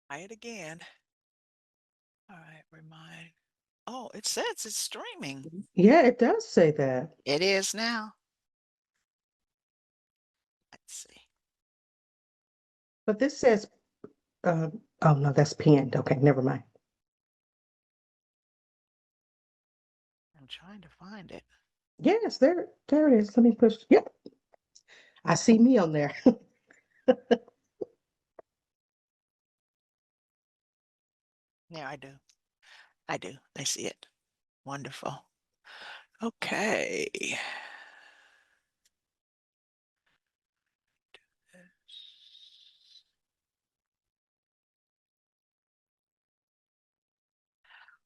Try it again. All right, remind. Oh, it says it's streaming. Yeah, it does say that. It is now. Let's see. But this says, oh no, that's pinned. Okay, never mind. I'm trying to find it. Yes, there it is. Let me push. Yep, I see me on there. Yeah, I do. I do. I see it. Wonderful. Okay.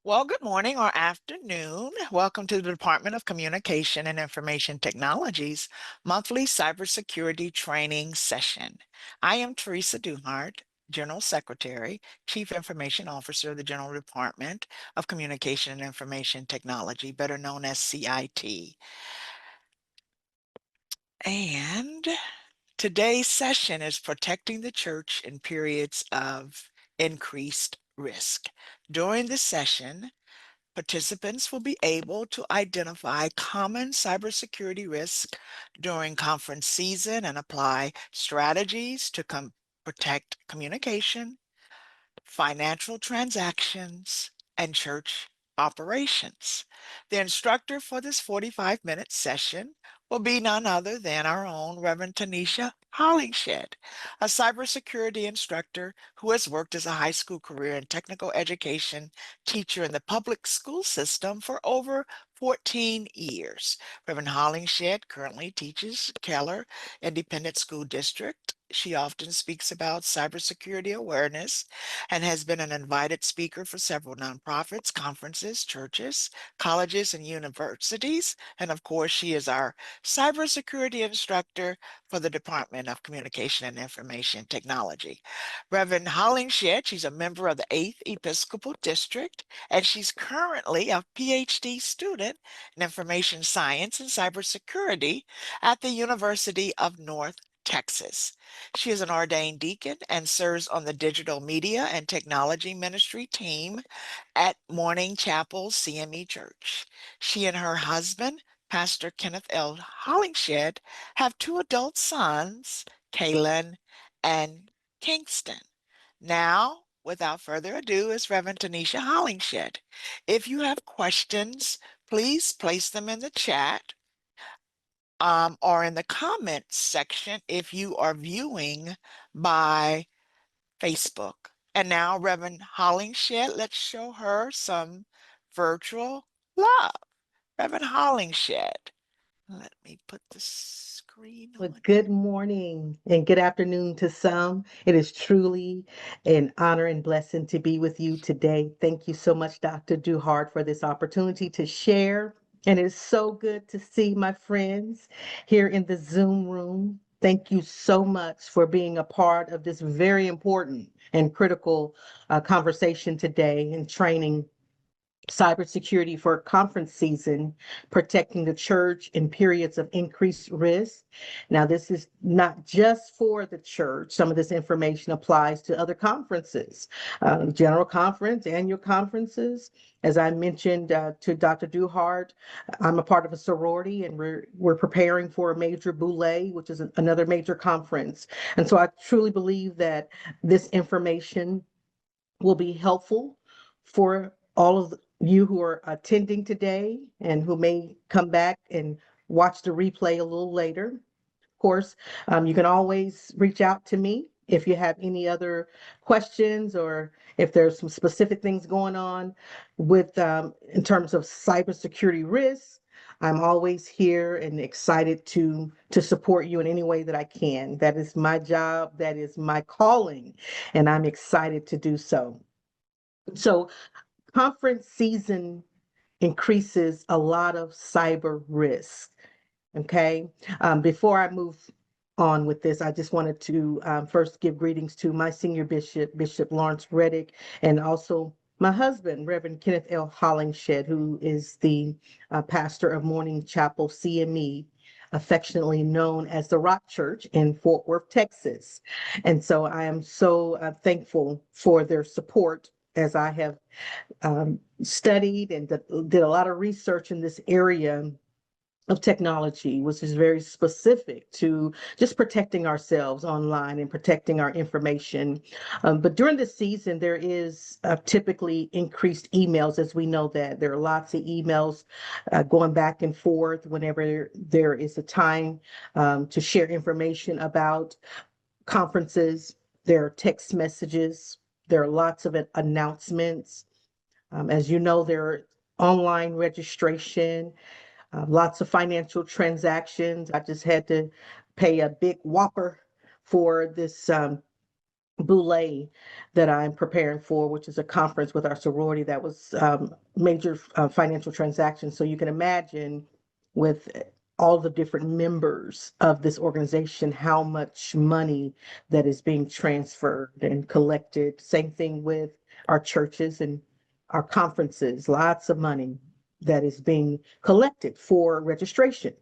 Well, good morning or afternoon. Welcome to the Department of Communication and Information Technologies monthly cybersecurity training session. I am Teresa Duhart, General Secretary, Chief Information Officer of the General Department of Communication and Information Technology, better known as CIT. And today's session is protecting the church in periods of increased risk. During this session, participants will be able to identify common cybersecurity risks during conference season and apply strategies to protect communication, financial transactions, and church operations. The instructor for this 45-minute session will be none other than our own Reverend Tanesha Hollingshed, a cybersecurity instructor who has worked as a high school career and technical education teacher in the public school system for over 14 years. Reverend Hollingshed currently teaches Keller Independent School District. She often speaks about cybersecurity awareness and has been an invited speaker for several nonprofits, conferences, churches, colleges, and universities. And of course, she is our cybersecurity instructor for the Department of Communication and Information Technology. Reverend Hollingshed, she's a member of the 8th Episcopal District, and she's currently a PhD student in information science and cybersecurity at the University of North Texas. She is an ordained deacon and serves on the digital media and technology ministry team at Morning Chapel CME Church. She and her husband, Pastor Kenneth L. Hollingshed, have two adult sons, Kaylin and Kingston. Now, without further ado, is Reverend Tanesha Hollingshed. If you have questions, please place them in the chat or in the comments section if you are viewing by Facebook. And now, Reverend Hollingshed, let's show her some virtual love. Reverend Hollingshed, let me put the screen Well, on good here. morning and good afternoon to some. It is truly an honor and blessing to be with you today. Thank you so much, Dr. Duhart, for this opportunity to share. And it is so good to see my friends here in the Zoom room. Thank you so much for being a part of this very important and critical conversation today and training cybersecurity for conference season, protecting the church in periods of increased risk. Now, this is not just for the church. Some of this information applies to other conferences, general conference, annual conferences. As I mentioned to Dr. Duhart, I'm a part of a sorority, and we're preparing for a major boule, which is another major conference. And so I truly believe that this information will be helpful for all of you who are attending today and who may come back and watch the replay a little later. Of course, you can always reach out to me if you have any other questions or if there's some specific things going on with in terms of cybersecurity risks. I'm always here and excited to support you in any way that I can. That is my job. That is my calling, and I'm excited to do so. So, conference season increases a lot of cyber risk. Okay. Before I move on with this, I just wanted to first give greetings to my senior bishop, Bishop Lawrence Reddick, and also my husband, Reverend Kenneth L. Hollingshed, who is the pastor of Morning Chapel CME affectionately known as the Rock Church in Fort Worth, Texas. And so I am so thankful for their support as I have studied and did a lot of research in this area of technology, which is very specific to just protecting ourselves online and protecting our information. But during this season, there is typically increased emails, as we know that there are lots of emails going back and forth whenever there is a time to share information about conferences. There are text messages. There are lots of announcements. As you know, there are online registration, lots of financial transactions. I just had to pay a big whopper for this boulé that I'm preparing for, which is a conference with our sorority that was major financial transactions. So you can imagine with all the different members of this organization, how much money that is being transferred and collected. Same thing with our churches and our conferences, lots of money that is being collected for registration.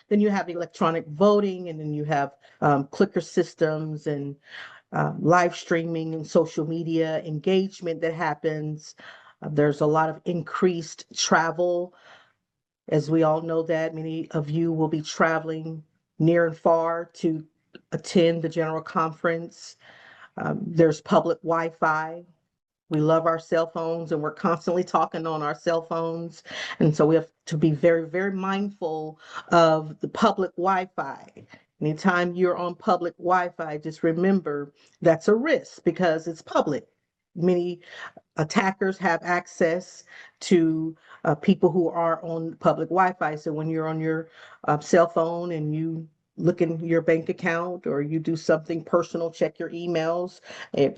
Then you have electronic voting, and then you have clicker systems and live streaming and social media engagement that happens. There's a lot of increased travel. As we all know that many of you will be traveling near and far to attend the general conference. There's public Wi-Fi. We love our cell phones and we're constantly talking on our cell phones. And so we have to be very, very mindful of the public Wi-Fi. Anytime you're on public Wi-Fi, just remember that's a risk because it's public. Many attackers have access to people who are on public Wi-Fi. So when you're on your cell phone and you look in your bank account or you do something personal, check your emails.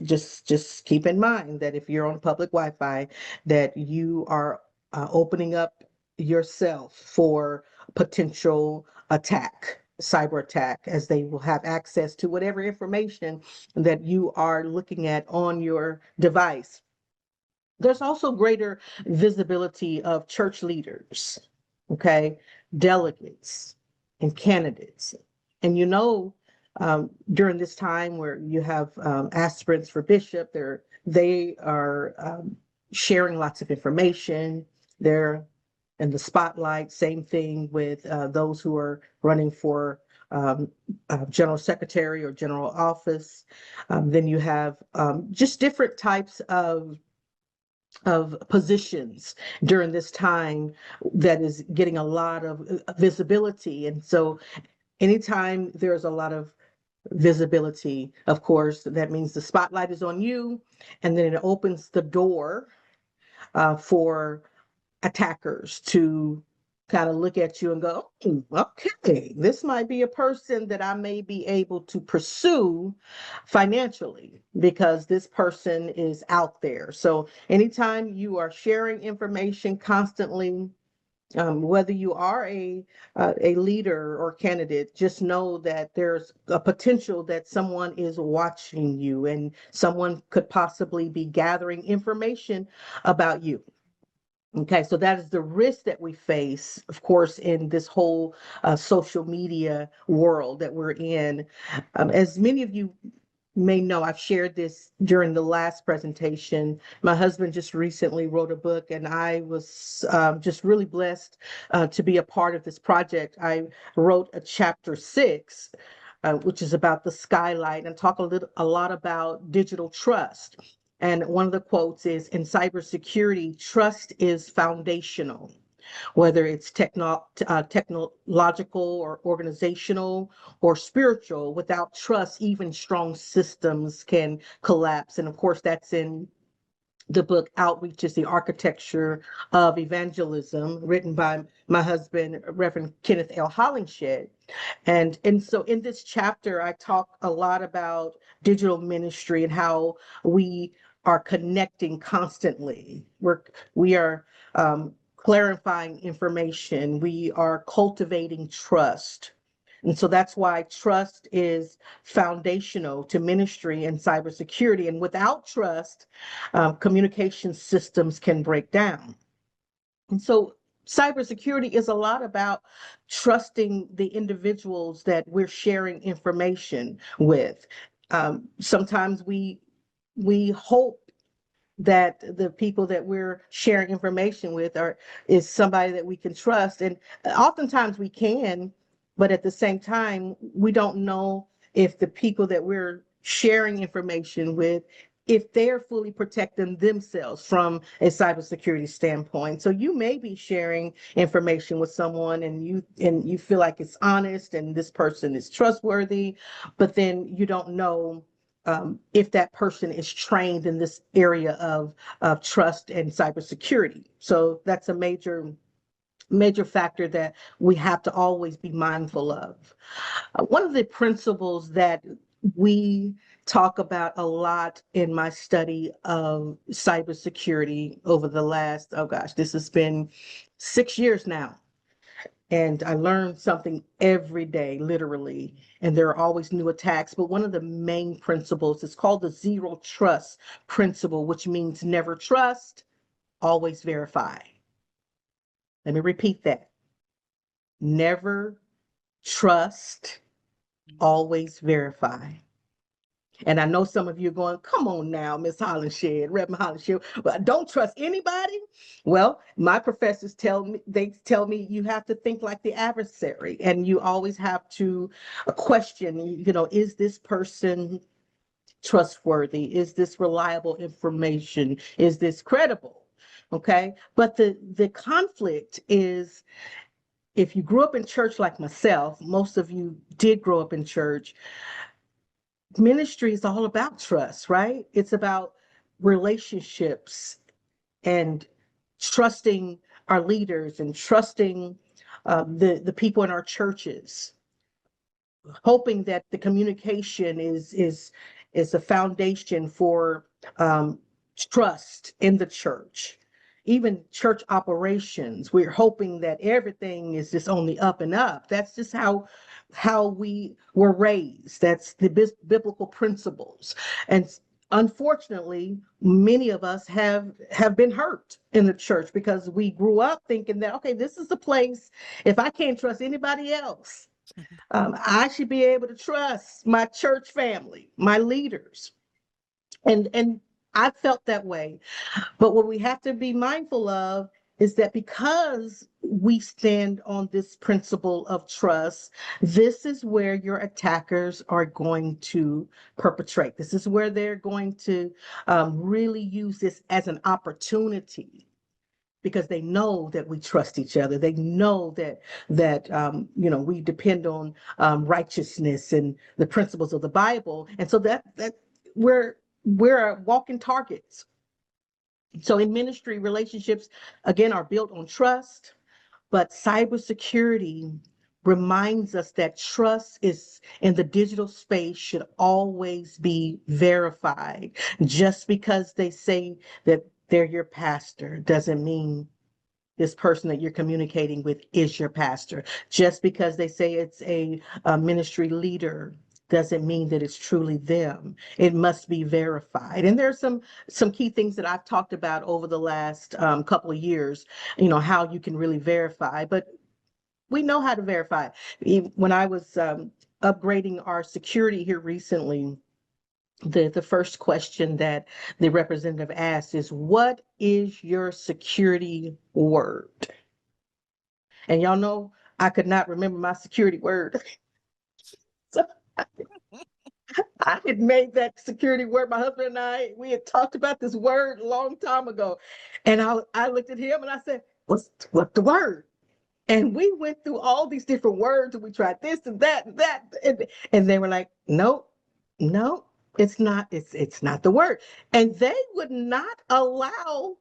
Just keep in mind that if you're on public Wi-Fi, that you are opening up yourself for potential attack, cyber attack, as they will have access to whatever information that you are looking at on your device. There's also greater visibility of church leaders, okay, delegates and candidates. And during this time where you have aspirants for bishop, they are sharing lots of information. They're in the spotlight. Same thing with those who are running for general secretary or general office. Then you have just different types of positions during this time that is getting a lot of visibility. And so anytime there's a lot of visibility, of course, that means the spotlight is on you, and then it opens the door for attackers to kind of look at you and go, "Oh, okay, this might be a person that I may be able to pursue financially because this person is out there." So anytime you are sharing information constantly, whether you are a leader or candidate, just know that there's a potential that someone is watching you and someone could possibly be gathering information about you. Okay, so that is the risk that we face, of course, in this whole social media world that we're in. As many of you may know, I've shared this during the last presentation. My husband just recently wrote a book, and I was just really blessed to be a part of this project. I wrote a chapter 6, which is about the skylight, and talk a lot about digital trust. And one of the quotes is, in cybersecurity, trust is foundational, whether it's technological or organizational or spiritual. Without trust, even strong systems can collapse. And of course, that's in the book Outreach is the Architecture of Evangelism, written by my husband, Reverend Kenneth L. Hollingshed. And so in this chapter, I talk a lot about digital ministry and how we are connecting constantly. We are clarifying information. We are cultivating trust. And so that's why trust is foundational to ministry and cybersecurity. And without trust, communication systems can break down. And so cybersecurity is a lot about trusting the individuals that we're sharing information with. Sometimes we hope that the people that we're sharing information with is somebody that we can trust, and oftentimes we can, but at the same time we don't know if the people that we're sharing information with, if they're fully protecting themselves from a cybersecurity standpoint. So you may be sharing information with someone and you feel like it's honest and this person is trustworthy, but then you don't know if that person is trained in this area of trust and cybersecurity. So that's a major factor that we have to always be mindful of. One of the principles that we talk about a lot in my study of cybersecurity over the last, oh gosh, this has been 6 years now. And I learn something every day, literally, and there are always new attacks. But one of the main principles is called the zero trust principle, which means never trust, always verify. Let me repeat that. Never trust, always verify. And I know some of you are going, come on now, Miss Hollingshed, Reverend Hollingshed, but don't trust anybody. Well, my professors tell me you have to think like the adversary, and you always have to question, is this person trustworthy? Is this reliable information? Is this credible? Okay. But the conflict is, if you grew up in church like myself, most of you did grow up in church, ministry is all about trust, right? It's about relationships and trusting our leaders and trusting the people in our churches, hoping that the communication is a foundation for trust in the church. Even church operations, we're hoping that everything is just on the up and up. That's just how we were raised. That's the biblical principles. And unfortunately, many of us have been hurt in the church because we grew up thinking that, okay, this is the place, if I can't trust anybody else, I should be able to trust my church family, my leaders. And I felt that way. But what we have to be mindful of is that because we stand on this principle of trust, this is where your attackers are going to perpetrate. This is where they're going to really use this as an opportunity, because they know that we trust each other. They know that we depend on righteousness and the principles of the Bible, and so that we're walking targets. So in ministry, relationships, again, are built on trust, but cybersecurity reminds us that trust is in the digital space should always be verified. Just because they say that they're your pastor doesn't mean this person that you're communicating with is your pastor. Just because they say it's a ministry leader doesn't mean that it's truly them. It must be verified. And there's some key things that I've talked about over the last couple of years, how you can really verify, but we know how to verify. When I was upgrading our security here recently, the first question that the representative asked is, what is your security word? And y'all know I could not remember my security word. So I had made that security word. My husband and we had talked about this word a long time ago. And I looked at him and I said, what's the word? And we went through all these different words and we tried this and that and that. And they were like, no, it's not. It's not the word. And they would not allow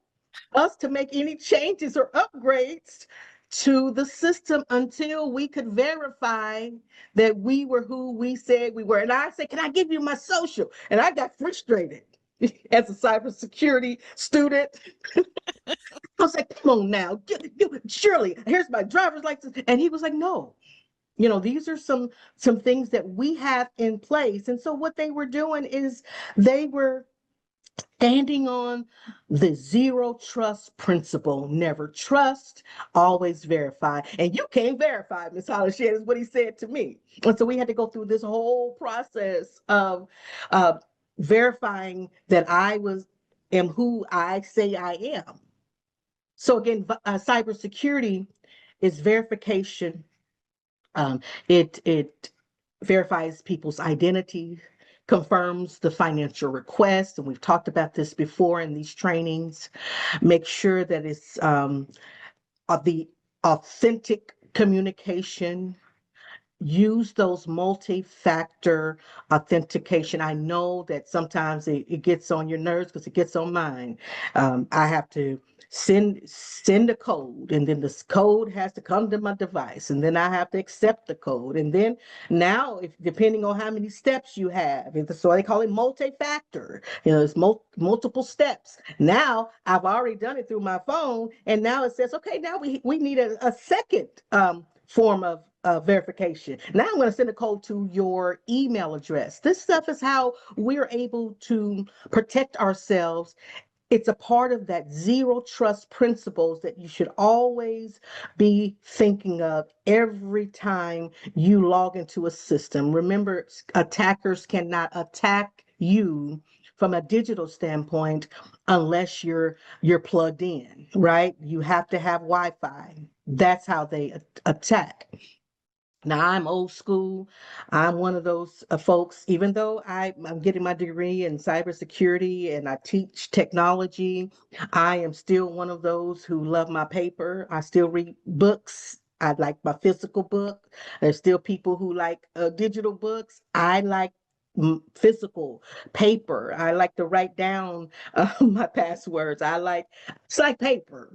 us to make any changes or upgrades to the system until we could verify that we were who we said we were. And I said, can I give you my social? And I got frustrated as a cybersecurity student. I was like, come on now, Shirley, here's my driver's license. And he was like, no, these are some things that we have in place. And so what they were doing is they were standing on the zero trust principle. Never trust, always verify. And you can't verify, Miss Hollingshed, is what he said to me. And so we had to go through this whole process of uh, verifying that am who I say I am. So again, cybersecurity is verification. It verifies people's identity, confirms the financial request, and we've talked about this before in these trainings. Make sure that it's of the authentic communication. Use those multi-factor authentication. I know that sometimes it gets on your nerves because it gets on mine. I have to send a code, and then this code has to come to my device, and then I have to accept the code. And then now, if depending on how many steps you have, so they call it multi-factor. It's multiple steps. Now I've already done it through my phone, and now it says, okay, now we need a second form of verification. Now I'm going to send a code to your email address. This stuff is how we're able to protect ourselves. It's a part of that zero trust principles that you should always be thinking of every time you log into a system. Remember, attackers cannot attack you from a digital standpoint unless you're plugged in, right? You have to have Wi-Fi. That's how they attack. Now, I'm old school. I'm one of those folks, even though I'm getting my degree in cybersecurity and I teach technology, I am still one of those who love my paper. I still read books. I like my physical book. There's still people who like digital books. I like physical paper. I like to write down my passwords. It's like paper.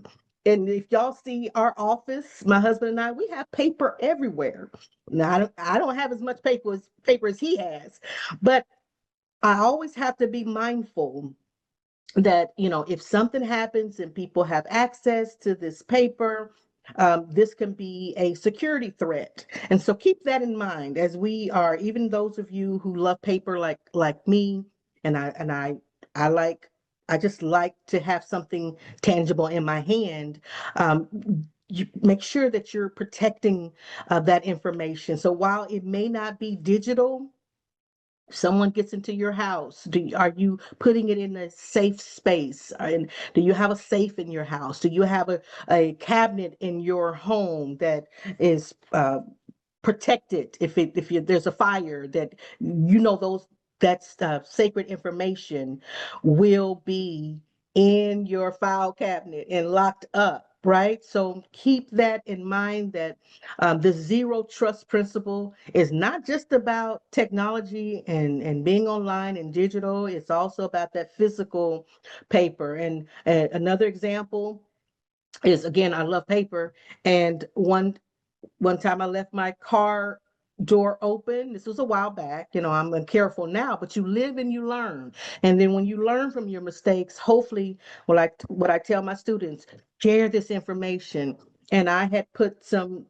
And if y'all see our office, my husband and I, we have paper everywhere. Now, I don't have as much paper as he has, but I always have to be mindful that, if something happens and people have access to this paper, this can be a security threat. And so keep that in mind as we are, even those of you who love paper like me, and I like I just like to have something tangible in my hand. Um, you make sure that you're protecting that information. So while it may not be digital, someone gets into your house, are you putting it in a safe space? And do you have a safe in your house? Do you have a cabinet in your home that is protected there's a fire, that those that's sacred information will be in your file cabinet and locked up, right? So keep that in mind, that the zero trust principle is not just about technology and being online and digital. It's also about that physical paper. And another example is, again, I love paper, and one time I left my car door open. This was a while back. I'm careful now, but you live and you learn. And then when you learn from your mistakes, hopefully, what I tell my students, share this information. And I had put some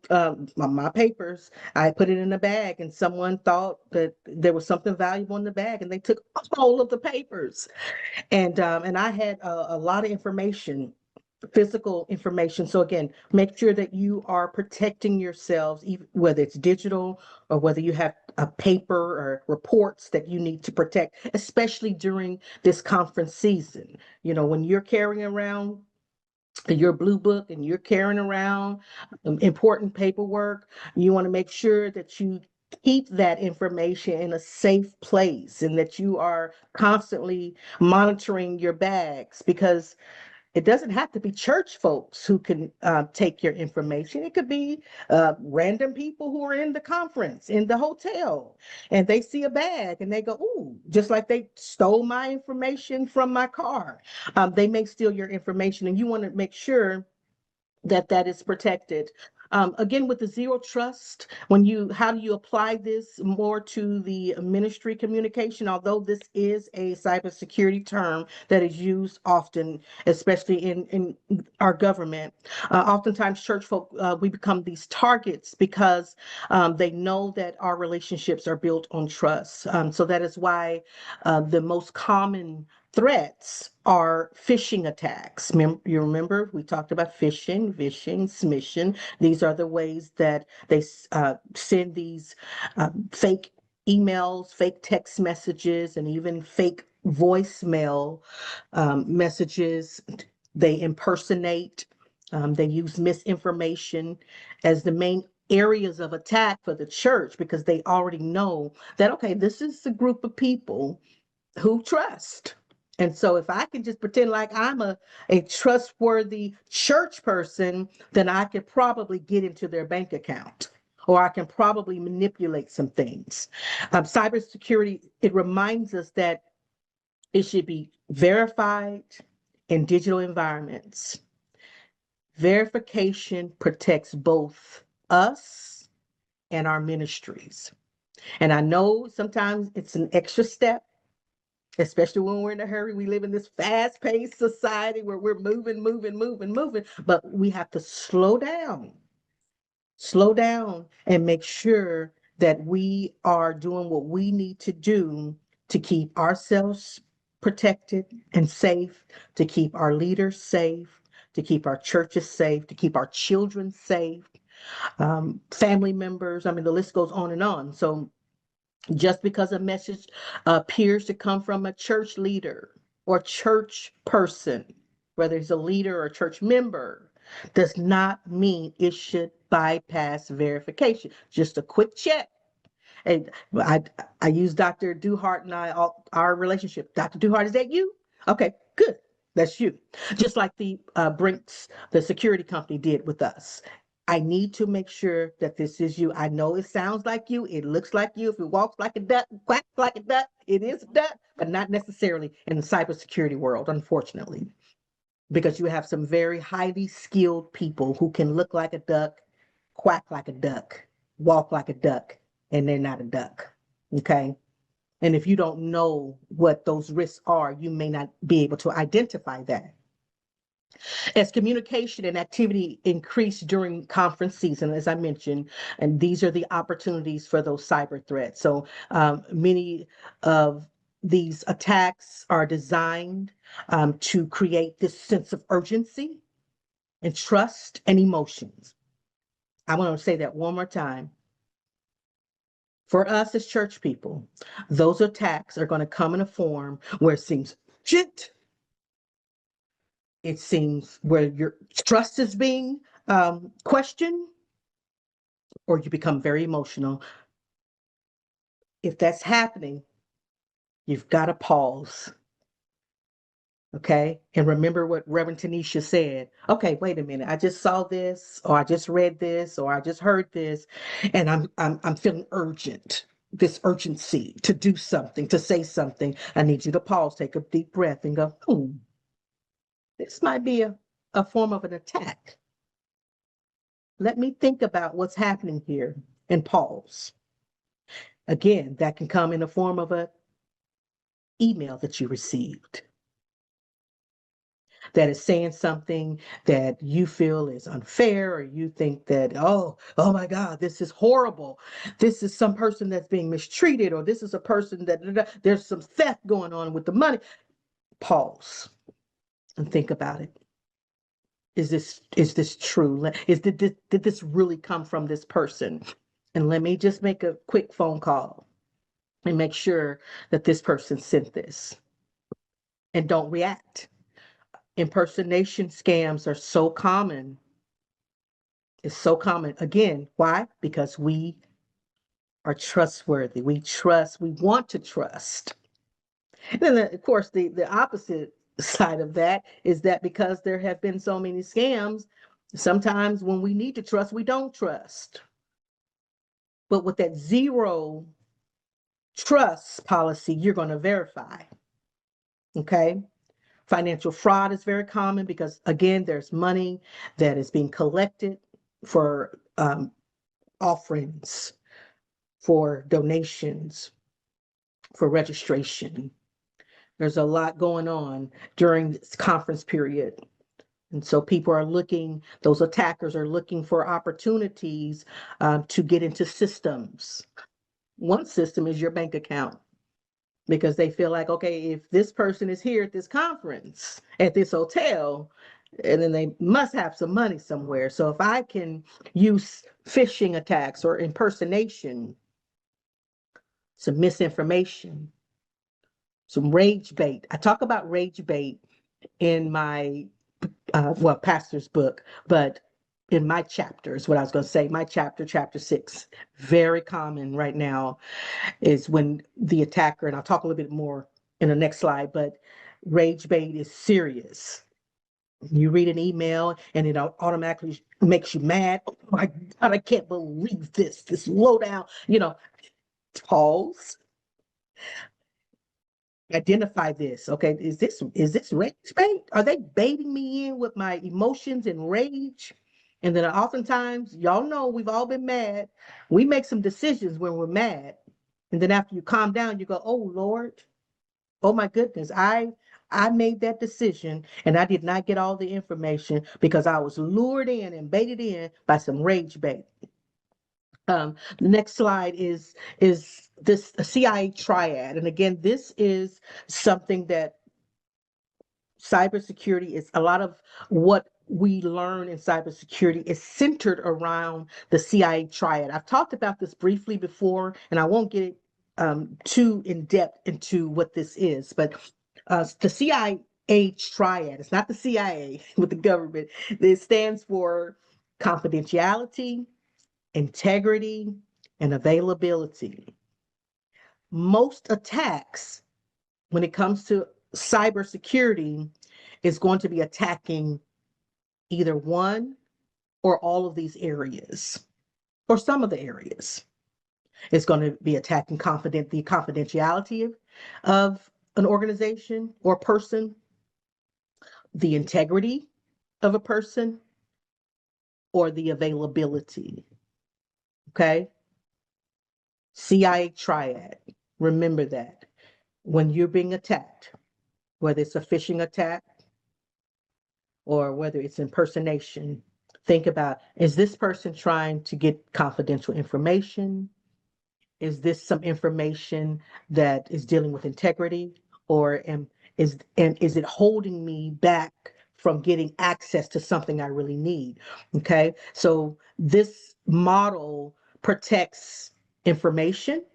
my papers, I put it in a bag, and someone thought that there was something valuable in the bag, and they took all of the papers. And I had a lot of information, physical information. So again, make sure that you are protecting yourselves, even whether it's digital or whether you have a paper or reports that you need to protect, especially during this conference season. When you're carrying around your blue book and you're carrying around important paperwork, you want to make sure that you keep that information in a safe place and that you are constantly monitoring your bags, because it doesn't have to be church folks who can take your information. It could be random people who are in the conference, in the hotel, and they see a bag and they go, ooh, just like they stole my information from my car. They may steal your information, and you want to make sure that is protected. Again, with the zero trust, how do you apply this more to the ministry communication? Although this is a cybersecurity term that is used often, especially in our government, oftentimes church folk, we become these targets because they know that our relationships are built on trust. So that is why the most common threats are phishing attacks. You remember we talked about phishing, smishing. These are the ways that they send these fake emails, fake text messages, and even fake voicemail messages. They impersonate, they use misinformation as the main areas of attack for the church because they already know that, okay, this is a group of people who trust. And so if I can just pretend like I'm a trustworthy church person, then I could probably get into their bank account or I can probably manipulate some things. Cybersecurity, it reminds us that it should be verified in digital environments. Verification protects both us and our ministries. And I know sometimes it's an extra step, especially when we're in a hurry. We live in this fast-paced society where we're moving, but we have to slow down and make sure that we are doing what we need to do to keep ourselves protected and safe, to keep our leaders safe, to keep our churches safe, to keep our children safe, family members. I mean, the list goes on and on. So just because a message appears to come from a church leader or church person, whether he's a leader or a church member, does not mean it should bypass verification. Just a quick check. And I use Dr. Duhart and our relationship. Dr. Duhart, is that you? Okay, good. That's you. Just like the Brinks, the security company did with us. I need to make sure that this is you. I know it sounds like you. It looks like you. If it walks like a duck, quacks like a duck, it is a duck, but not necessarily in the cybersecurity world, unfortunately, because you have some very highly skilled people who can look like a duck, quack like a duck, walk like a duck, and they're not a duck. Okay. And if you don't know what those risks are, you may not be able to identify that. As communication and activity increase during conference season, as I mentioned, and these are the opportunities for those cyber threats. So many of these attacks are designed to create this sense of urgency and trust and emotions. I want to say that one more time. For us as church people, those attacks are going to come in a form where it seems urgent. It seems where your trust is being questioned, or you become very emotional. If that's happening, you've got to pause. Okay. And remember what Reverend Tanesha said. Okay, wait a minute. I just saw this, or I just read this, or I just heard this, and I'm feeling urgent. This urgency to do something, to say something. I need you to pause, take a deep breath, and go, this might be a form of an attack. Let me think about what's happening here and pause. Again, that can come in the form of an email that you received that is saying something that you feel is unfair, or you think that, oh my God, this is horrible. This is some person that's being mistreated, or this is a person that there's some theft going on with the money. Pause and think about it. Is this true? Did this really come from this person? And let me just make a quick phone call and make sure that this person sent this. And don't react. Impersonation scams are so common. It's so common. Again, why? Because we are trustworthy. We trust, we want to trust. And then, of course, the opposite side of that is that because there have been so many scams, sometimes when we need to trust, we don't trust. But with that zero trust policy, you're going to verify. Okay. Financial fraud is very common because, again, there's money that is being collected for offerings, for donations, for registration. There's a lot going on during this conference period. And so people are looking, those attackers are looking for opportunities to get into systems. One system is your bank account. because they feel like, okay, if this person is here at this conference, at this hotel, and then they must have some money somewhere. So if I can use phishing attacks or impersonation, some misinformation, some rage bait. I talk about rage bait in my pastor's book, but in my chapter is what I was going to say. My chapter 6, very common right now is when the attacker, and I'll talk a little bit more in the next slide, but rage bait is serious. You read an email and it automatically makes you mad. Oh my God, I can't believe this lowdown, pause, identify this. Okay, is this rage bait? Are they baiting me in with my emotions and rage? And then oftentimes, y'all know we've all been mad. We make some decisions when we're mad. And then after you calm down, you go, oh Lord, oh my goodness, I made that decision and I did not get all the information because I was lured in and baited in by some rage bait. The next slide is this CIA triad. And again, this is something that cybersecurity is a lot of what we learn in cybersecurity is centered around the CIA triad. I've talked about this briefly before, and I won't get too in depth into what this is, but the CIA triad, it's not the CIA with the government. It stands for confidentiality, integrity, and availability. Most attacks, when it comes to cybersecurity, is going to be attacking either one or all of these areas, or some of the areas. It's going to be attacking the confidentiality of an organization or person, the integrity of a person, or the availability. Okay? CIA triad. Remember that. When you're being attacked, whether it's a phishing attack or whether it's impersonation, think about, is this person trying to get confidential information? Is this some information that is dealing with integrity, or is it holding me back from getting access to something I really need? Okay, so this model protects information.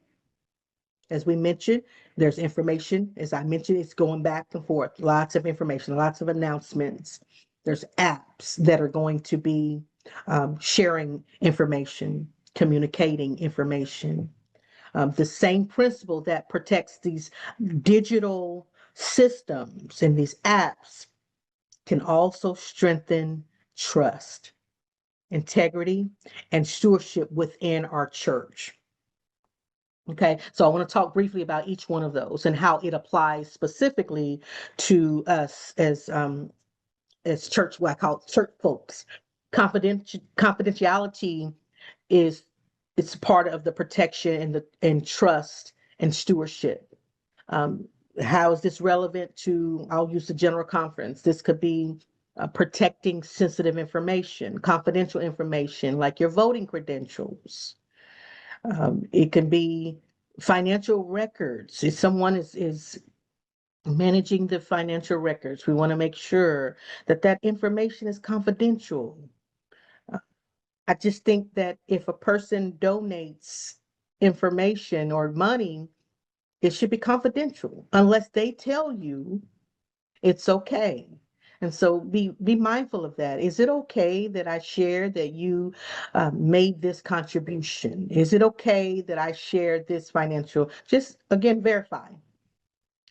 As we mentioned, there's information. As I mentioned, it's going back and forth. Lots of information, lots of announcements. There's apps that are going to be sharing information, communicating information. The same principle that protects these digital systems and these apps can also strengthen trust, integrity, and stewardship within our church. Okay, so I want to talk briefly about each one of those and how it applies specifically to us as church, what I call church folks. Confidentiality is it's part of the protection and trust and stewardship. Um, how is this relevant to? I'll use the general conference. This could be protecting sensitive information, confidential information, like your voting credentials. It can be financial records. If someone is managing the financial records, we want to make sure that that information is confidential. I just think that if a person donates information or money, it should be confidential unless they tell you it's okay. And so be mindful of that. Is it okay that I share that you made this contribution? Is it okay that I shared this financial? Just again, verify.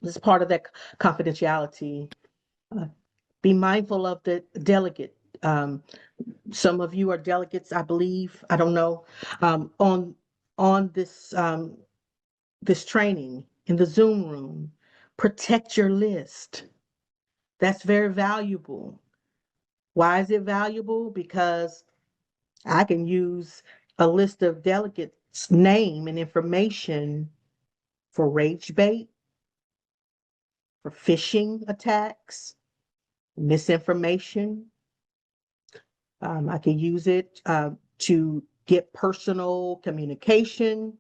This is part of that confidentiality. Uh, be mindful of the delegate. Some of you are delegates, I believe. I don't know. On this training in the Zoom room, protect your list. That's very valuable. Why is it valuable? Because I can use a list of delegates' name and information for rage bait, for phishing attacks, misinformation. I can use it to get personal communication.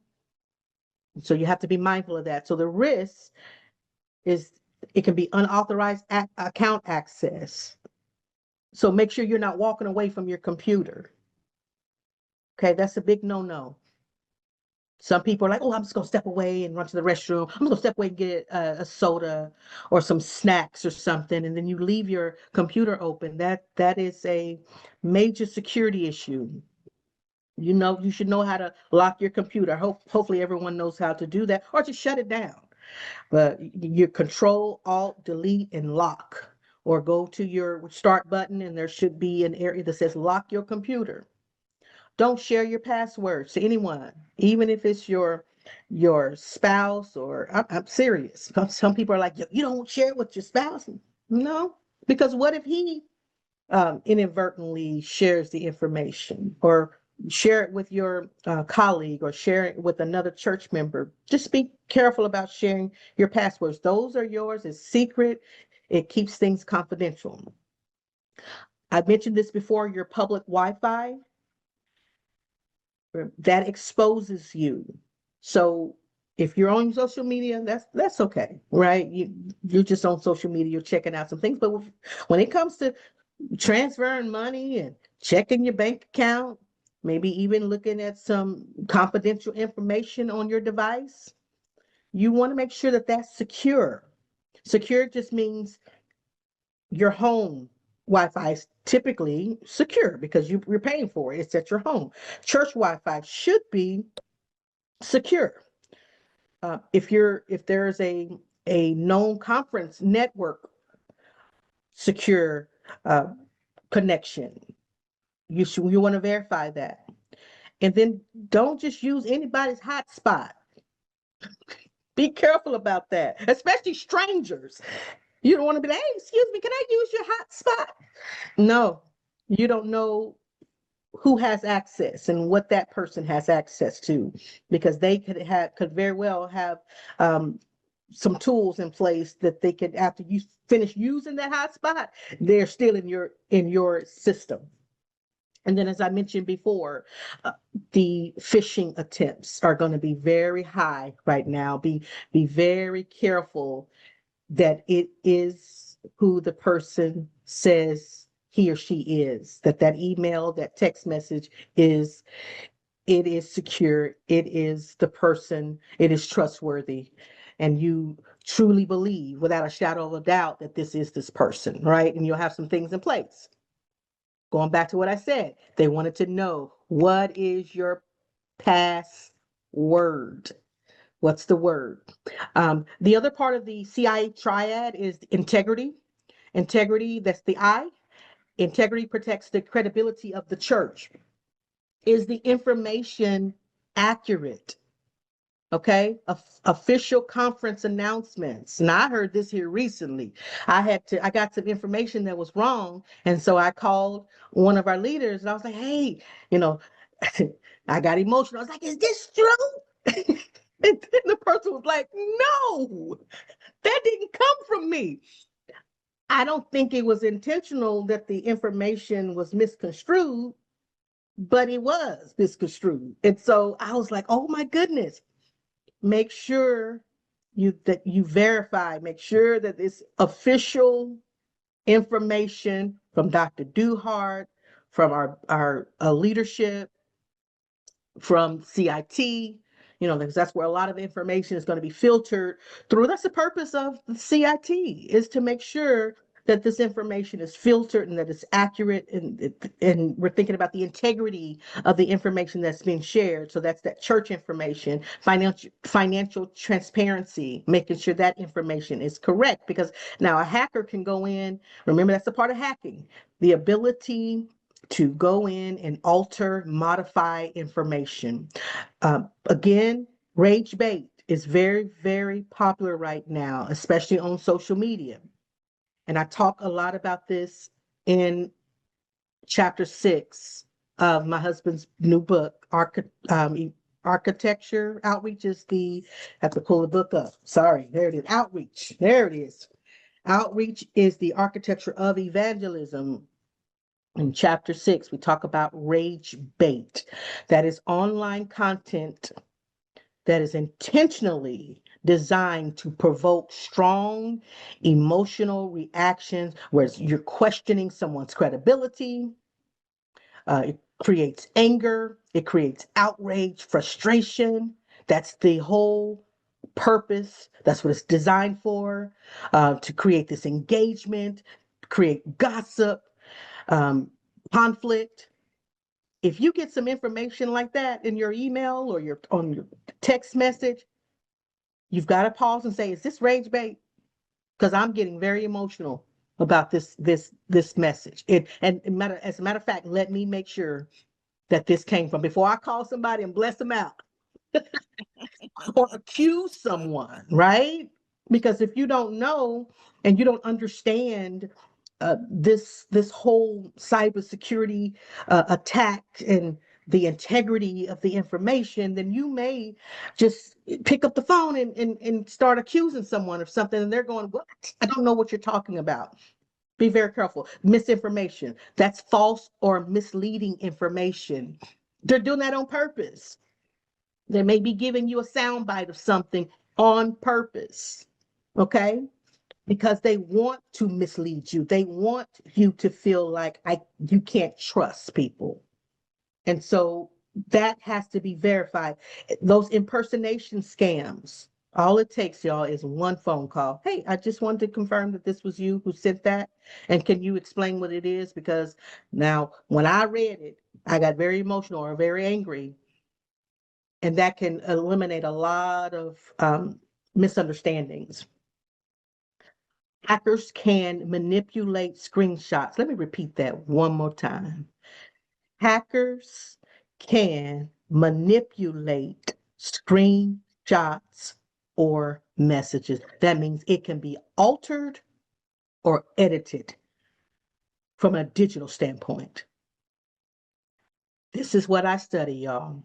So you have to be mindful of that. So the risk is it can be unauthorized account access. So make sure you're not walking away from your computer. Okay, that's a big no-no. Some people are like, oh, I'm just gonna step away and run to the restroom. I'm just gonna step away and get a soda or some snacks or something, and then you leave your computer open. That is a major security issue. You know, you should know how to lock your computer. Hopefully everyone knows how to do that, or just shut it down. But you control, alt, delete, and lock, or go to your start button, and there should be an area that says lock your computer. Don't share your passwords to anyone, even if it's your spouse or I'm serious. Some people are like, you don't share it with your spouse. No, because what if he inadvertently shares the information, or share it with your colleague, or share it with another church member? Just be careful about sharing your passwords. Those are yours. It's secret. It keeps things confidential. I mentioned this before, your public Wi-Fi, that exposes you. So if you're on social media, that's okay, right? You're just on social media, you're checking out some things. But when it comes to transferring money and checking your bank account, maybe even looking at some confidential information on your device, you want to make sure that that's secure. Secure just means your home Wi-Fi is typically secure because you're paying for it. It's at your home. Church Wi-Fi should be secure. If there's a known conference network secure uh, connection, you want to verify that. And then don't just use anybody's hotspot. Be careful about that, especially strangers. You don't want to be like, hey, excuse me, can I use your hotspot? No, you don't know who has access and what that person has access to, because they could very well have um, some tools in place that they could, after you finish using that hotspot, they're still in your system. And then, as I mentioned before, uh, the phishing attempts are going to be very high right now. Be very careful that it is who the person says he or she is. That email, that text message is it is secure. It is the person. It is trustworthy, and you truly believe, without a shadow of a doubt, that this is this person, right? And you'll have some things in place. Going back to what I said, they wanted to know, what is your password? What's the word? The other part of the CIA triad is integrity. Integrity, that's the I. Integrity protects the credibility of the church. Is the information accurate? Okay, official conference announcements. Now, I heard this here recently. I got some information that was wrong. And so I called one of our leaders and I was like, hey, you know, I got emotional. I was like, is this true? And the person was like, no, that didn't come from me. I don't think it was intentional that the information was misconstrued, but it was misconstrued. And so I was like, oh my goodness. Make sure you verify, make sure that it's official information from Dr. Duhart, from our leadership, from CIT, because that's where a lot of information is going to be filtered through. That's the purpose of the CIT, is to make sure that this information is filtered and that it's accurate, and we're thinking about the integrity of the information that's being shared. So that's that church information, financial transparency, making sure that information is correct, because now a hacker can go in. Remember, that's a part of hacking, the ability to go in and alter, modify information. Again, rage bait is very, very popular right now, especially on social media. And I talk a lot about this in chapter 6 of my husband's new book, Architecture. Outreach is I have to pull the book up. Sorry, there it is. Outreach. There it is. Outreach is the architecture of evangelism. In chapter 6, we talk about rage bait. That is online content that is intentionally designed to provoke strong emotional reactions where you're questioning someone's credibility. It creates anger, it creates outrage, frustration. That's the whole purpose. That's what it's designed for, to create this engagement, create gossip, um, conflict. If you get some information like that in your email or your on your text message, you've got to pause and say, "Is this rage bait?" Because I'm getting very emotional about this message. As a matter of fact, let me make sure that this came from before I call somebody and bless them out or accuse someone, right? Because if you don't know and you don't understand this whole cybersecurity attack and the integrity of the information, then you may just pick up the phone and start accusing someone of something, and they're going, "What? I don't know what you're talking about." Be very careful. Misinformation. That's false or misleading information. They're doing that on purpose. They may be giving you a soundbite of something on purpose. Okay? Because they want to mislead you. They want you to feel like you can't trust people. And so that has to be verified. Those impersonation scams, all it takes, y'all, is one phone call. "Hey, I just wanted to confirm that this was you who sent that. And can you explain what it is? Because now when I read it, I got very emotional or very angry. And that can eliminate a lot of misunderstandings. Hackers can manipulate screenshots. Let me repeat that one more time. Hackers can manipulate screenshots or messages. That means it can be altered or edited from a digital standpoint. This is what I study, y'all.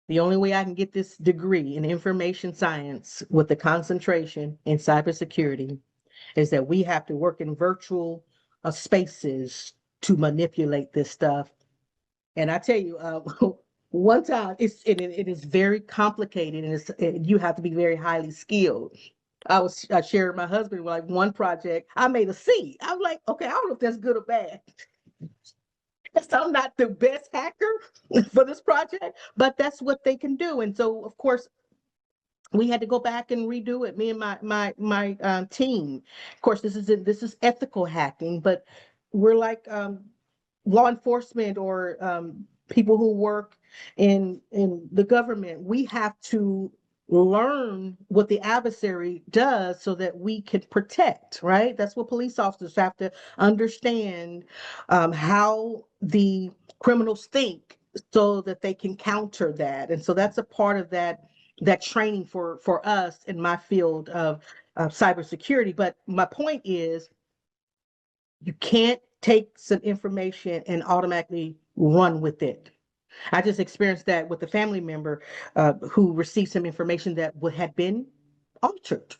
The only way I can get this degree in information science with the concentration in cybersecurity is that we have to work in virtual spaces to manipulate this stuff. And I tell you, one time it is very complicated, and you have to be very highly skilled. I shared with my husband like one project. I made a C. I was like, okay, I don't know if that's good or bad. So I'm not the best hacker for this project, but that's what they can do. And so, of course, we had to go back and redo it. Me and my team. Of course, this is ethical hacking, but we're like law enforcement or people who work in the government. We have to learn what the adversary does so that we can protect. Right? That's what police officers have to understand, how the criminals think so that they can counter that. And so that's a part of that training for us in my field of cybersecurity. But my point is, you can't take some information and automatically run with it. I just experienced that with a family member who received some information that had been altered.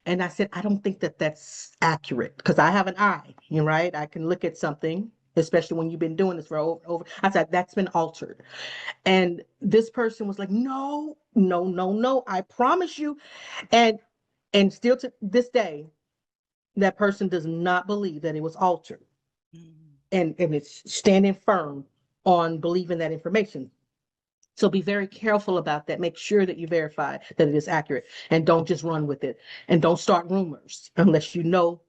And I said, I don't think that that's accurate because I have an eye, you know, right? I can look at something, especially when you've been doing this for over. I said, that's been altered. And this person was like, no, no, no, no, I promise you. And still to this day, that person does not believe that it was altered. And it's standing firm on believing that information. So be very careful about that. Make sure that you verify that it is accurate and don't just run with it. And don't start rumors unless you know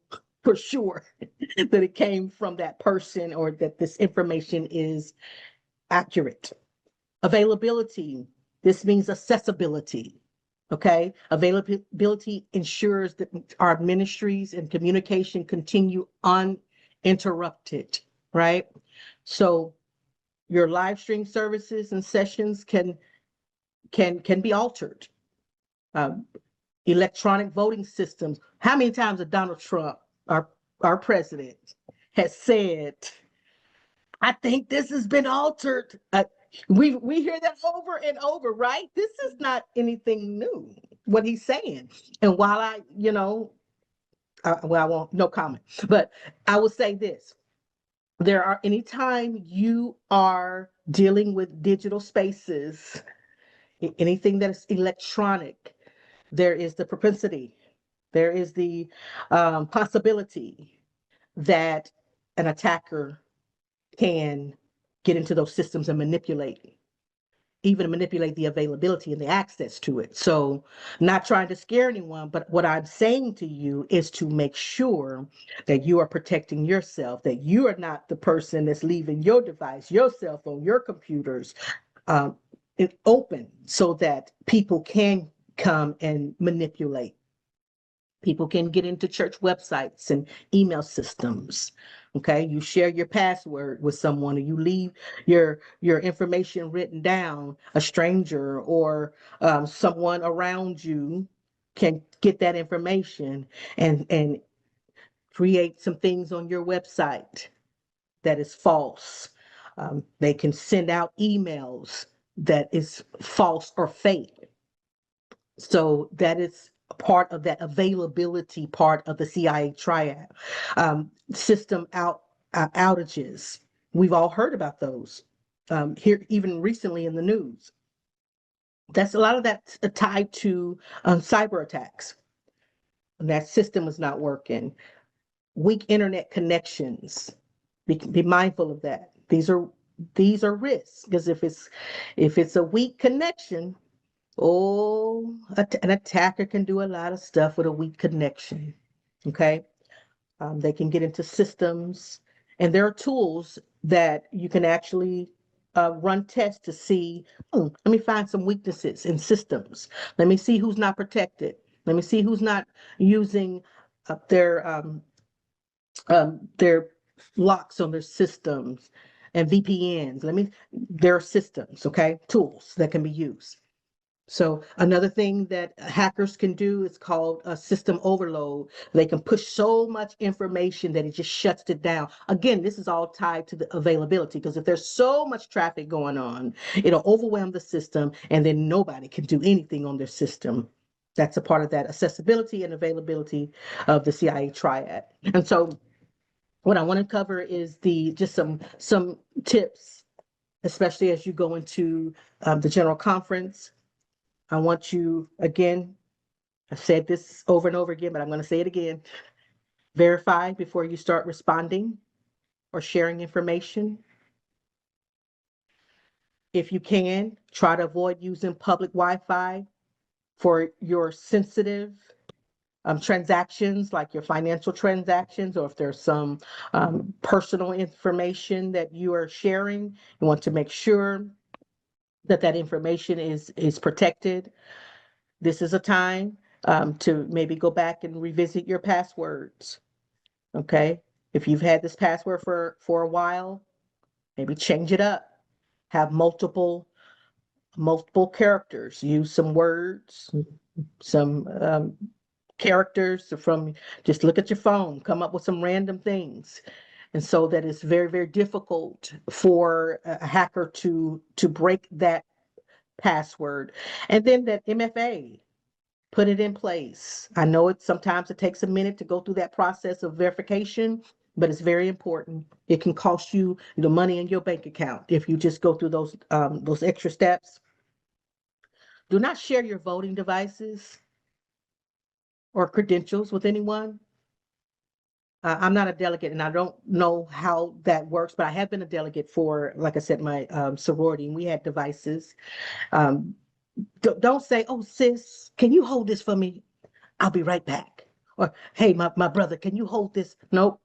for sure that it came from that person or that this information is accurate. Availability. This means accessibility. Okay. Availability ensures that our ministries and communication continue uninterrupted, right? So your live stream services and sessions can be altered. Um, Electronic voting systems. How many times has Donald Trump, our president, has said, "I think this has been altered"? We hear that over and over, right? This is not anything new. What he's saying, and while I won't, no comment, but I will say this: there are anytime you are dealing with digital spaces, Anything that is electronic, there is the propensity, there is the possibility that an attacker can get into those systems and manipulate the availability and the access to it. So, not trying to scare anyone, but what I'm saying to you is to make sure that you are protecting yourself, that you are not the person that's leaving your device, your cell phone, your computers um, open so that people can come and manipulate. People can get into church websites and email systems. Okay, you share your password with someone, or you leave your information written down. A stranger or someone around you can get that information and create some things on your website that is false. They can send out emails that is false or fake. So that is part of that availability part of the CIA triad. Outages. We've all heard about those here, even recently in the news. That's a lot of that tied to cyber attacks. And that system is not working. Weak internet connections. Be mindful of that. These are risks, because if it's a weak connection, oh, an attacker can do a lot of stuff with a weak connection. Okay. They can get into systems, and there are tools that you can actually run tests to see. Let me find some weaknesses in systems. Let me see who's not protected. Let me see who's not using their locks on their systems and VPNs. There are systems, okay, tools that can be used. So another thing that hackers can do is called a system overload. They can push so much information that it just shuts it down. Again, this is all tied to the availability, because if there's so much traffic going on, it'll overwhelm the system, and then nobody can do anything on their system. That's a part of that accessibility and availability of the CIA triad. And so what I want to cover is just some tips, especially as you go into the general conference. I want you, again, I've said this over and over again, but I'm going to say it again. Verify before you start responding or sharing information. If you can, try to avoid using public Wi-Fi for your sensitive transactions, like your financial transactions, or if there's some personal information that you are sharing. You want to make sure that that information is protected. This is a time to maybe go back and revisit your passwords. Okay. If you've had this password for a while, maybe change it up. Have multiple characters. Use some words, some characters from, just look at your phone, come up with some random things. And so that it's very, very difficult for a hacker to break that password. And then that MFA, put it in place. I know sometimes it takes a minute to go through that process of verification, but it's very important. It can cost you the money in your bank account if you just go through those extra steps. Do not share your voting devices or credentials with anyone. I'm not a delegate, and I don't know how that works, but I have been a delegate for, like I said, my sorority, and we had devices. Um, don't say, "Oh, sis, can you hold this for me? I'll be right back." Or, "Hey, my brother, can you hold this?" Nope.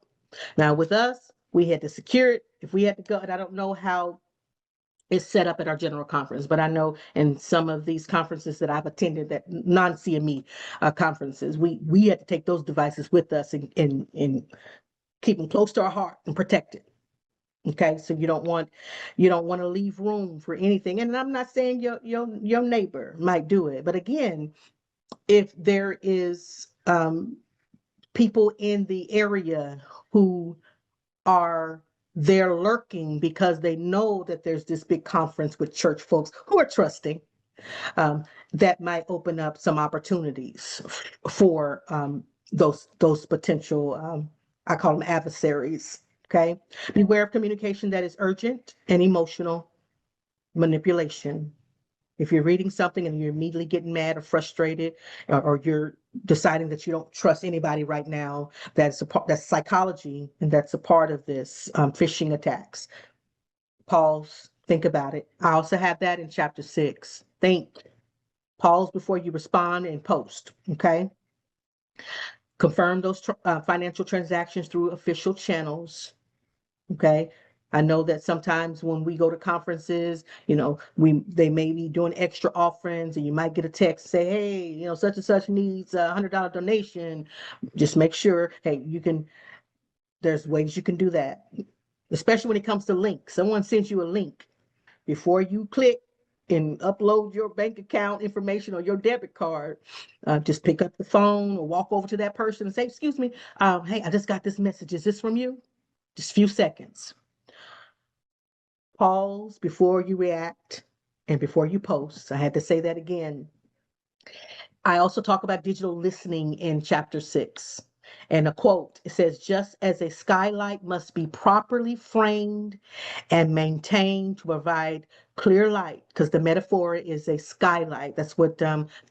Now with us, we had to secure it. If we had to go, and I don't know how it's set up at our general conference, but I know in some of these conferences that I've attended, that non-CME conferences, we had to take those devices with us and keep them close to our heart and protect it. Okay, so you don't want to leave room for anything. And I'm not saying your neighbor might do it, but again, if there is people in the area who are there lurking because they know that there's this big conference with church folks who are trusting, um, that might open up some opportunities for those potential, I call them adversaries. Okay, beware of communication that is urgent and emotional manipulation. If you're reading something and you're immediately getting mad or frustrated, or you're deciding that you don't trust anybody right now, that's psychology, and that's a part of this phishing attacks. Pause, think about it. I also have that in chapter 6. Think, pause before you respond and post. Okay. Confirm those financial transactions through official channels. Okay. I know that sometimes when we go to conferences, they may be doing extra offerings, and you might get a text say, hey, such and such needs $100 donation. Just make sure, hey, there's ways you can do that, especially when it comes to links. Someone sends you a link. Before you click and upload your bank account information or your debit card, just pick up the phone or walk over to that person and say, excuse me, hey, I just got this message. Is this from you? Just a few seconds. Pause before you react and before you post. I had to say that again. I also talk about digital listening in chapter 6. And a quote, it says, just as a skylight must be properly framed and maintained to provide clear light, because the metaphor is a skylight. That's what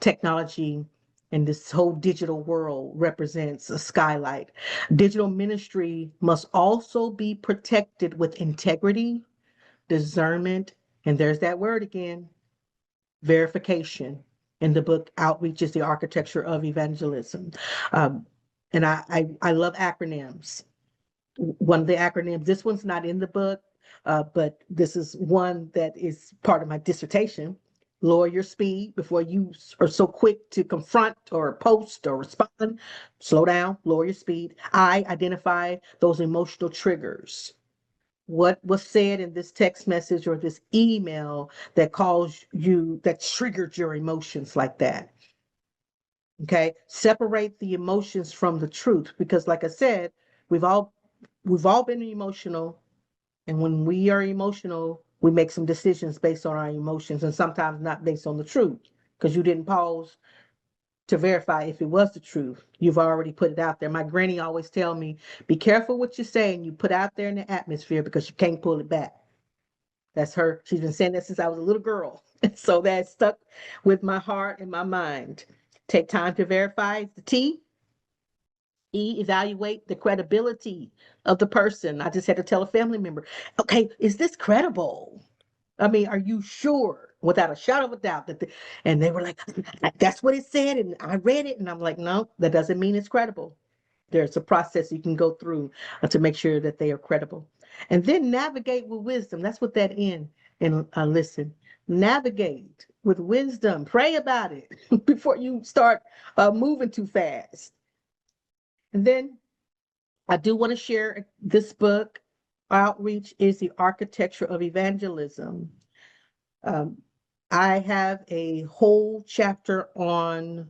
technology and this whole digital world represents, a skylight. Digital ministry must also be protected with integrity, discernment, and there's that word again, verification. In the book, Outreach is the Architecture of Evangelism. Um, and I love acronyms. One of the acronyms, this one's not in the book, but this is one that is part of my dissertation. Lower your speed before you are so quick to confront or post or respond. Slow down, lower your speed. Identify those emotional triggers. What was said in this text message or this email that that triggered your emotions like that? Okay. Separate the emotions from the truth, because like I said, we've all been emotional. And when we are emotional, we make some decisions based on our emotions, and sometimes not based on the truth, because you didn't pause to verify if it was the truth. You've already put it out there. My granny always tell me, be careful what you're saying. You put out there in the atmosphere, because you can't pull it back. That's her. She's been saying that since I was a little girl. So that stuck with my heart and my mind. Take time to verify the T. Evaluate the credibility of the person. I just had to tell a family member, okay, is this credible? I mean, are you sure, without a shadow of a doubt, and they were like, that's what it said, and I read it, and I'm like, no, that doesn't mean it's credible. There's a process you can go through to make sure that they are credible. And then navigate with wisdom. That's what that in. And listen, navigate with wisdom. Pray about it before you start moving too fast. And then I do want to share this book, Outreach is the Architecture of Evangelism. Um, I have a whole chapter on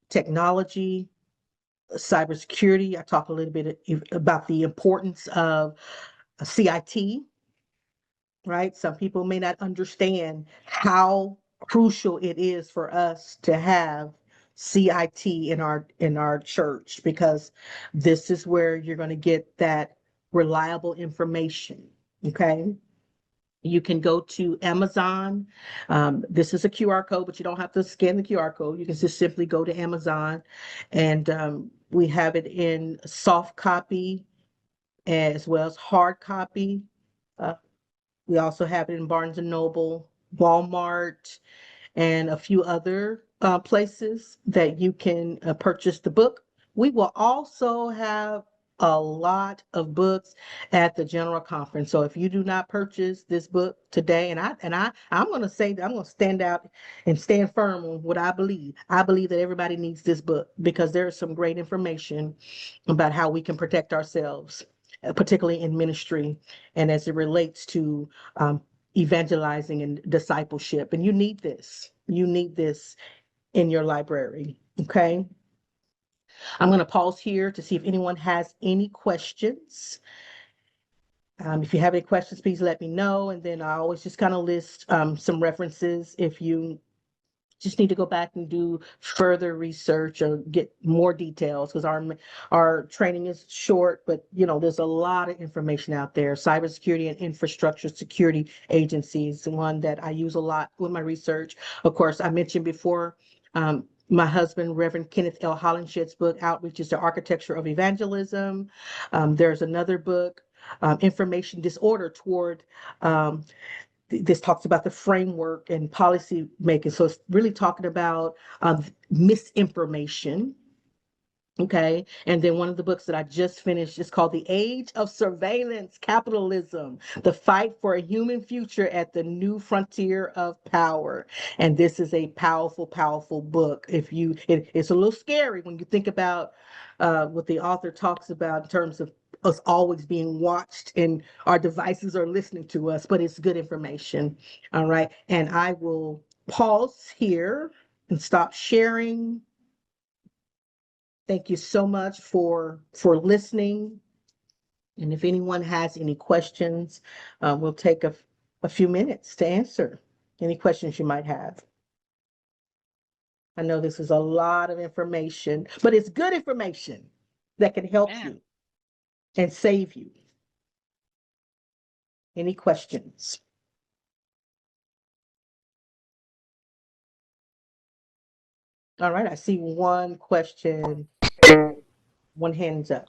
technology, cybersecurity. I talk a little bit about the importance of CIT, right? Some people may not understand how crucial it is for us to have CIT in our church, because this is where you're going to get that reliable information. Okay. You can go to Amazon. This is a QR code, but you don't have to scan the QR code. You can just simply go to Amazon, and we have it in soft copy as well as hard copy. Uh, we also have it in Barnes and Noble, Walmart, and a few other places that you can purchase the book. We will also have a lot of books at the general conference. So if you do not purchase this book today, I'm going to say that I'm going to stand out and stand firm on what I believe. I believe that everybody needs this book, because there is some great information about how we can protect ourselves, particularly in ministry and as it relates to evangelizing and discipleship. And you need this. You need this in your library. Okay. I'm going to pause here to see if anyone has any questions. If you have any questions, please let me know. And then I always just kind of list some references if you just need to go back and do further research or get more details because our training is short, but there's a lot of information out there. Cybersecurity and infrastructure security agencies, one that I use a lot with my research. Of course, I mentioned before, my husband, Reverend Kenneth L. Hollinshed's book, Outreach is the Architecture of Evangelism. There's another book, Information Disorder Toward this talks about the framework and policy making. So it's really talking about misinformation. Okay. And then one of the books that I just finished is called The Age of Surveillance Capitalism, The Fight for a Human Future at the New Frontier of Power. And this is a powerful, powerful book. It's a little scary when you think about what the author talks about in terms of us always being watched and our devices are listening to us, but it's good information. All right. And I will pause here and stop sharing. Thank you so much for listening. And if anyone has any questions, we'll take a few minutes to answer any questions you might have. I know this is a lot of information, but it's good information that can help you and save you. Any questions? All right, I see one question. One hand's up.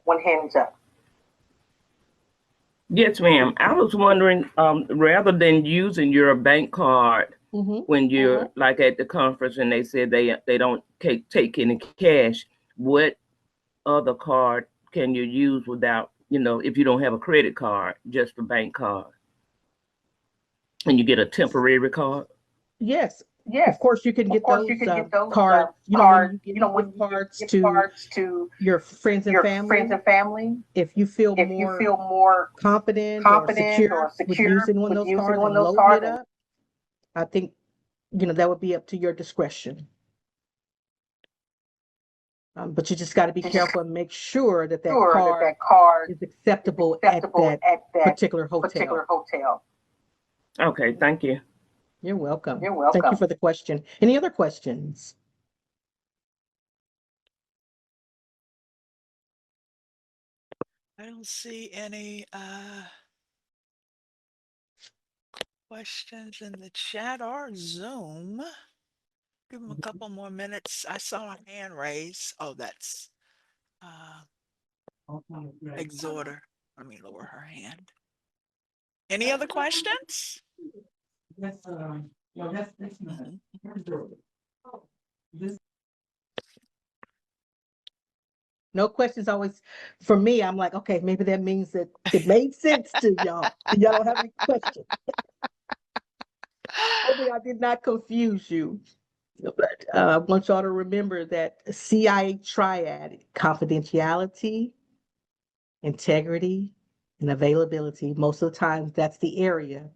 Yes, ma'am. I was wondering, rather than using your bank card when you're like at the conference and they said they don't take any cash, what other card can you use without, if you don't have a credit card, just a bank card, and you get a temporary card? Yes. Of course, you can get those cards. When you give cards to your friends and family, if you feel more confident or secure with using one of those cards and loading it up, I think that would be up to your discretion. But you just got to be careful and make sure that card is acceptable at that particular hotel. Okay, thank you. You're welcome. Thank you for the question. Any other questions? I don't see any questions in the chat or Zoom. Give them a couple more minutes. I saw a hand raise. Oh, that's exhorter. Let me lower her hand. Any other questions? No questions always, for me, I'm like, okay, maybe that means that it made sense to y'all. Y'all don't have any questions. Hopefully I did not confuse you. But I want y'all to remember that CIA triad, confidentiality, integrity, and availability, most of the time that's the area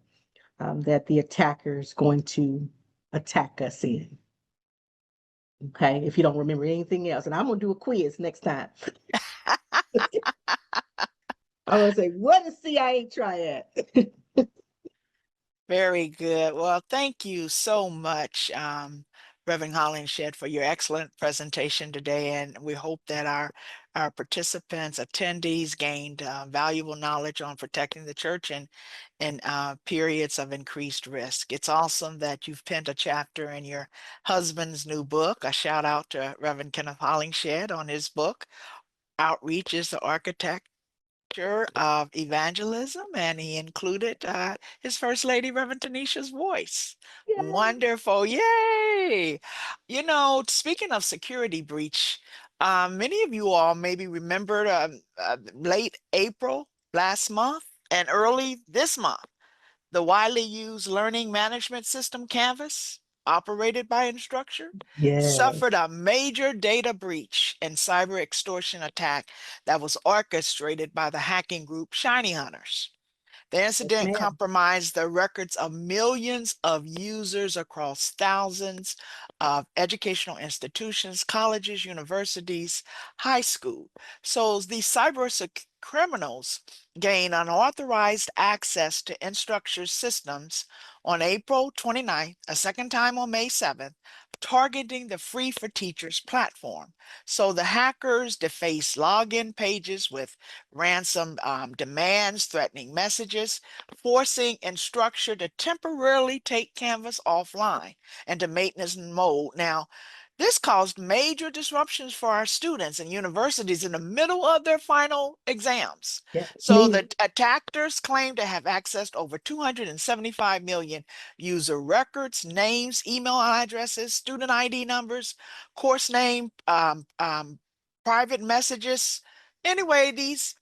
that the attacker is going to attack us in. Okay, if you don't remember anything else, and I'm gonna do a quiz next time. I'm gonna say, what is CIA triad? Very good. Well, thank you so much, Reverend Hollingshed, for your excellent presentation today. And we hope that our participants, attendees gained valuable knowledge on protecting the church in periods of increased risk. It's awesome that you've penned a chapter in your husband's new book. A shout out to Reverend Kenneth Hollingshed on his book, Outreach is the Architect of Evangelism, and he included his First Lady, Reverend Tanesha's voice. Yay. Wonderful. Yay. Speaking of security breach, many of you all maybe remembered late April last month and early this month, the widely used learning management system Canvas, operated by Instructor, suffered a major data breach and cyber extortion attack that was orchestrated by the hacking group Shiny Hunters. The incident compromised the records of millions of users across thousands of educational institutions, colleges, universities, high school. So these cyber criminals gained unauthorized access to Instructure's systems on April 29th, a second time on May 7th, targeting the Free for Teachers platform. So the hackers defaced login pages with ransom demands, threatening messages, forcing instructor to temporarily take Canvas offline and to maintenance mode. Now, this caused major disruptions for our students and universities in the middle of their final exams. Yeah, So me. the attackers claim to have accessed over 275 million user records, names, email addresses, student ID numbers, course name, private messages. Anyway, these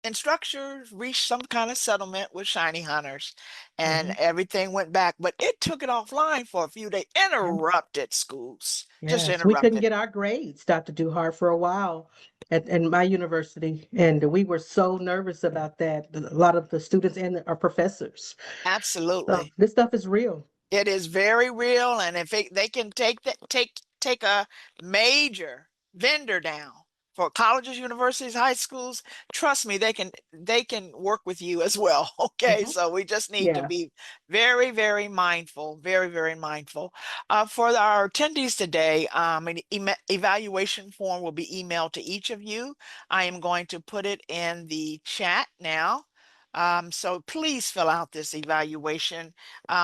instructors reached some kind of settlement with Shiny Hunters and everything went back, but it took it offline for a few days, interrupted schools, just Yes, we couldn't interrupted. get our grades, Dr. Duhart, for a while at my university, and we were so nervous about that. A lot of the students and our professors. So Absolutely. this stuff is real. It is very real, and if they can take a major vendor down for colleges, universities, high schools, trust me, they can work with you as well. Okay, Mhm. so we just need to Yeah. be very, very mindful, very, very mindful. For our attendees today, an evaluation form will be emailed to each of you. I am going to put it in the chat now. So please fill out this evaluation.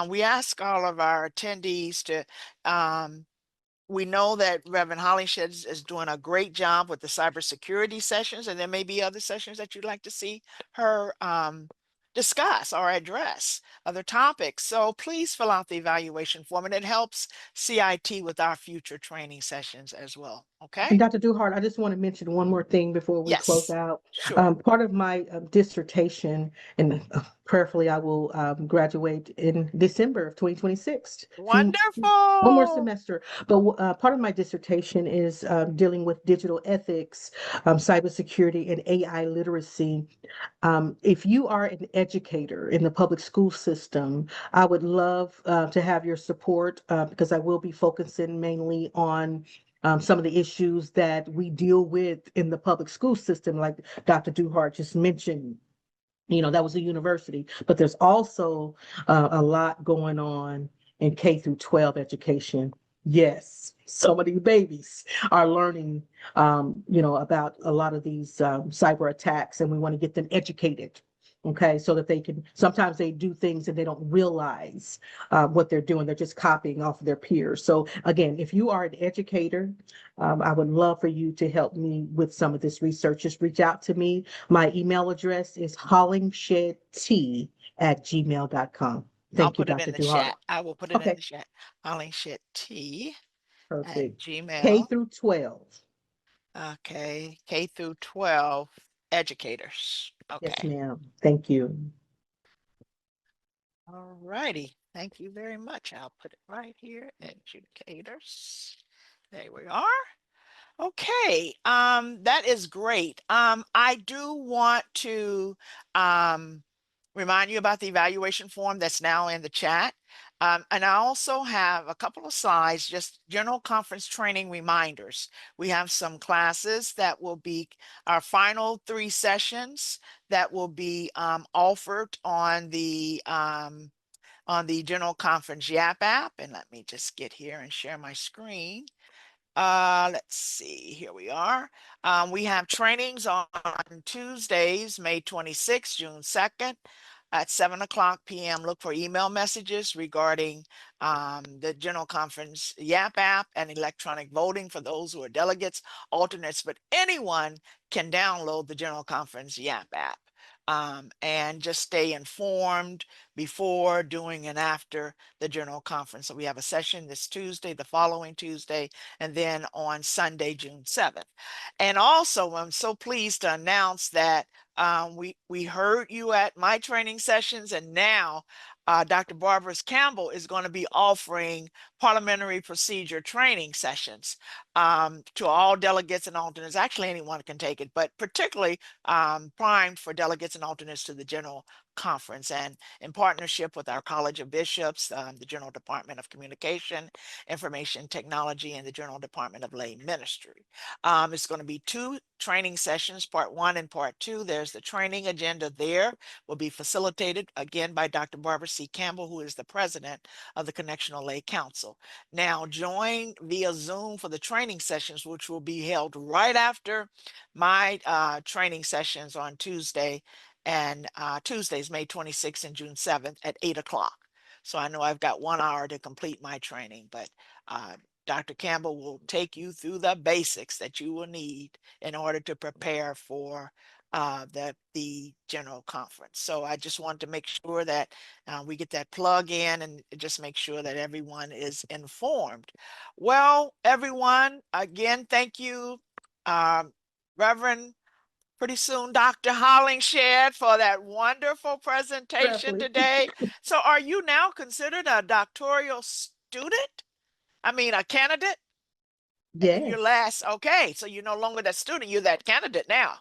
We ask all of our attendees to, we know that Reverend Hollingshed is doing a great job with the cybersecurity sessions, and there may be other sessions that you'd like to see her discuss or address other topics. So please fill out the evaluation form, and it helps CIT with our future training sessions as well. Okay? And Dr. Duhart, I just want to mention one more thing before we close Yes, out. sure. Part of my dissertation, and prayerfully I will graduate in December of 2026. One more Wonderful. semester. But part of my dissertation is dealing with digital ethics, cybersecurity, and AI literacy. If you are an educator in the public school system, I would love to have your support because I will be focusing mainly on some of the issues that we deal with in the public school system, like Dr. Duhart just mentioned. That was a university, but there's also a lot going on in K through 12 education. Yes, some of these babies are learning, about a lot of these cyber attacks, and we want to get them educated. Okay, so that they can, sometimes they do things and they don't realize what they're doing. They're just copying off of their peers. So again, if you are an educator, I would love for you to help me with some of this research. Just reach out to me. My email address is hollingshedT@gmail.com. I'll Thank you, put it Dr. in the Duhart. chat. I will put it in Okay, the chat. Hollingshed T at perfect. K Gmail. through 12. Okay, K through 12 educators. Yes, Okay. ma'am. Thank you. All righty. Thank you very much. I'll put it right here. Educators. There we are. Okay, that is great. I do want to remind you about the evaluation form that's now in the chat. And I also have a couple of slides, just general conference training reminders. We have some classes that will be our final 3 sessions that will be offered on the general conference Yap app. And let me just get here and share my screen. Let's see, here we are. We have trainings on Tuesdays, May 26th, June 2nd at 7:00 p.m. Look for email messages regarding the General Conference Yap app and electronic voting for those who are delegates, alternates, but anyone can download the General Conference Yap app. And just stay informed before, during, and after the General Conference. So we have a session this Tuesday, the following Tuesday, and then on Sunday, June 7th. And also, I'm so pleased to announce that we heard you at my training sessions, and now Dr. Barbara Campbell is going to be offering parliamentary procedure training sessions to all delegates and alternates. Actually, anyone can take it, but particularly primed for delegates and alternates to the General Conference, and in partnership with our College of Bishops, the General Department of Communication, Information Technology, and the General Department of Lay Ministry. It's going to be 2 training sessions, part 1 and part 2. There's the training agenda there, will be facilitated again by Dr. Barbara R.C. Campbell, who is the president of the Connectional Lay Council. Now, join via Zoom for the training sessions, which will be held right after my training sessions on Tuesday and Tuesdays, May 26th and June 7th at 8 o'clock. So I know I've got 1 hour to complete my training, but Dr. Campbell will take you through the basics that you will need in order to prepare for the general conference. So I just want to make sure that we get that plug in and just make sure that everyone is informed. Well, everyone, again, thank you, Reverend, pretty soon, Dr. Hollingshed, for that wonderful presentation today. So are you now considered a doctoral student? I mean, a candidate? Yes. Your last, okay, so you're no longer that student, you're that candidate now.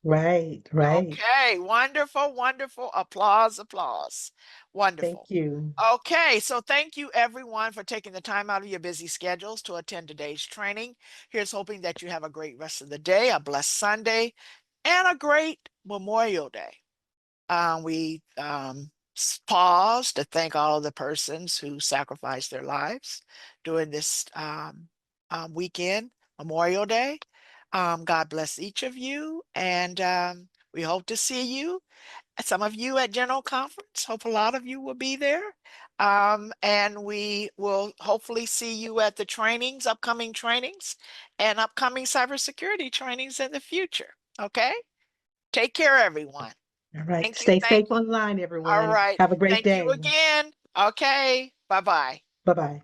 Right. Okay, wonderful, wonderful. Applause, applause. Wonderful. Thank you. Okay, so thank you everyone for taking the time out of your busy schedules to attend today's training. Here's hoping that you have a great rest of the day, a blessed Sunday, and a great Memorial Day. We pause to thank all of the persons who sacrificed their lives during this weekend, Memorial Day. God bless each of you, and we hope to see you. Some of you at General Conference. Hope a lot of you will be there. And we will hopefully see you at the trainings, upcoming trainings, and upcoming cybersecurity trainings in the future. Okay? Take care, everyone. All right. Thank you. Stay safe online, everyone. All right. Have a great Thank you day. again. Okay. Bye-bye. Bye-bye.